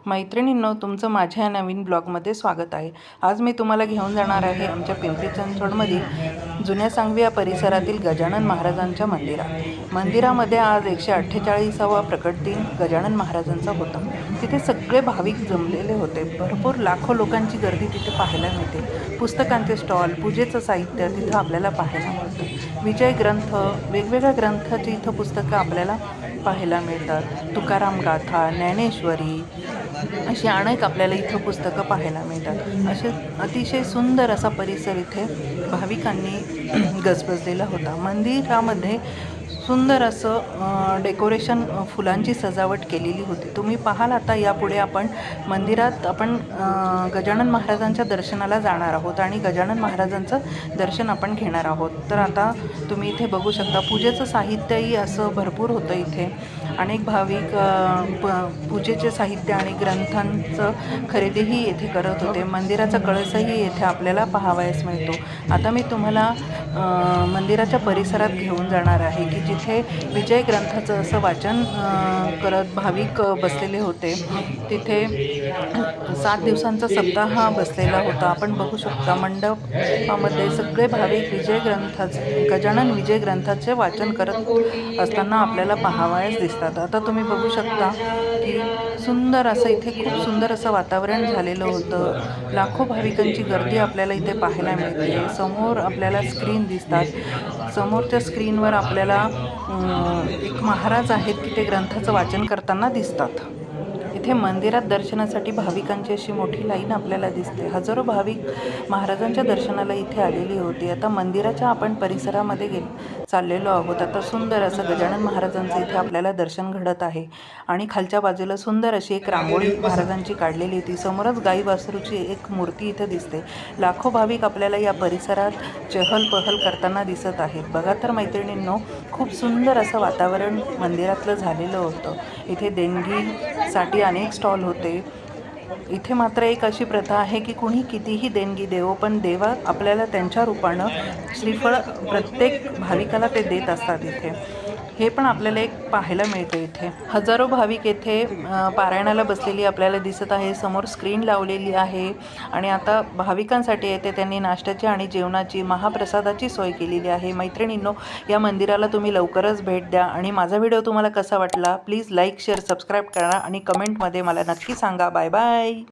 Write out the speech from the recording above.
मैत्रिणींनो, तुमचं माझ्या नवीन ब्लॉगमध्ये स्वागत आहे। आज मी तुम्हाला घेऊन जाणार आहे आमच्या पिंपरी चिंचवडमधील जुन्या सांगवी या परिसरातील गजानन महाराजांच्या मंदिरामध्ये आज 148वा प्रकट दिन गजानन महाराजांचा होता। तिथे सगळे भाविक जमलेले होते। भरपूर लाखो लोकांची गर्दी तिथे पाहायला मिळते। पुस्तकांचे स्टॉल, पूजेचं साहित्य तिथं आपल्याला पाहायला मिळतं। विजय ग्रंथ, वेगवेगळ्या ग्रंथाची इथं पुस्तकं आपल्याला पाहायला मिळतात। तुकाराम गाथा, ज्ञानेश्वरी अशी अनेक आपल्याला इथं पुस्तकं पाहायला मिळतात। असे अतिशय सुंदर असा परिसर इथे भाविकांनी गजबजलेला होता। मंदिरामध्ये सुंदर असं डेकोरेशन, फुलांची सजावट केलेली होती। तुम्ही पाहाल आता यापुढे आपण मंदिरात गजानन महाराजांच्या दर्शनाला जाणार आहोत आणि गजानन महाराजांचं दर्शन आपण घेणार आहोत। तर आता तुम्ही इथे बघू शकता पूजेचं साहित्यही असं भरपूर होतं इथे। अनेक भाविक पूजेचे साहित्य आणि ग्रंथांचं खरेदीही येथे करत होते। मंदिराचा कळसही येथे आपल्याला पाहावयास मिळतो। आता मी तुम्हाला मंदिराच्या परिसरात घेऊन जाणार आहे की जिथे विजय ग्रंथाचं असं वाचन करत भाविक बसलेले होते। तिथे 7 दिवसांचा सप्ताह बसलेला होता। आपण बघू शकता मंडपामध्ये सगळे भाविक गजानन विजय ग्रंथाचे वाचन करत असताना आपल्याला पाहावयास दिसतात। आता तुम्ही बघू शकता की सुंदर असं इथे खूप सुंदर असं वातावरण झालेलं होतं। लाखो भाविकांची गर्दी आपल्याला इथे पाहायला मिळते। समोर आपल्याला स्क्रीन दिसतात। समोरच्या स्क्रीनवर आपल्याला एक महाराज आहेत की ते ग्रंथाचं वाचन करताना दिसतात। इथे मंदिरात दर्शनासाठी भाविकांची अशी मोठी लाईन आपल्याला दिसते। हजारो भाविक महाराजांच्या दर्शनाला इथे आलेली होती। आता मंदिराच्या आपण परिसरामध्ये चाललेलो आहोत। आता सुंदर असं गजानन महाराजांचं इथे आपल्याला दर्शन घडत आहे आणि खालच्या बाजूला सुंदर अशी एक रांगोळी महाराजांची काढलेली होती। समोरच गाई वासरूची एक मूर्ती इथे दिसते। लाखो भाविक आपल्याला या परिसरात चहल पहल करताना दिसत आहेत। बघा तर मैत्रिणींनो, खूप सुंदर असं वातावरण मंदिरातलं झालेलं होतं। इथे देणगीसाठी अनेक स्टॉल होते। इथे मात्र एक अशी प्रथा आहे की कुणी कितीही देणगी देवो, पण देवा आपल्याला त्यांच्या रूपानं श्रीफळ प्रत्येक भाविकाला ते देत असतात। इथे हे पण आपल्याला एक पाहायला मिळतं। इथे हजारो भाविक येथे पारायणाला बसलेली आपल्याला दिसत आहे। समोर स्क्रीन लावलेली आहे आणि आता भाविकांसाठी येथे त्यांनी नाश्त्याची आणि जेवणाची, महाप्रसादाची सोय केलेली आहे। मैत्रिणींनो, या मंदिराला तुम्ही लवकरच भेट द्या आणि माझा व्हिडिओ तुम्हाला कसा वाटला प्लीज लाईक, शेअर, सबस्क्राईब करा आणि कमेंटमध्ये मला नक्की सांगा। Bye bye.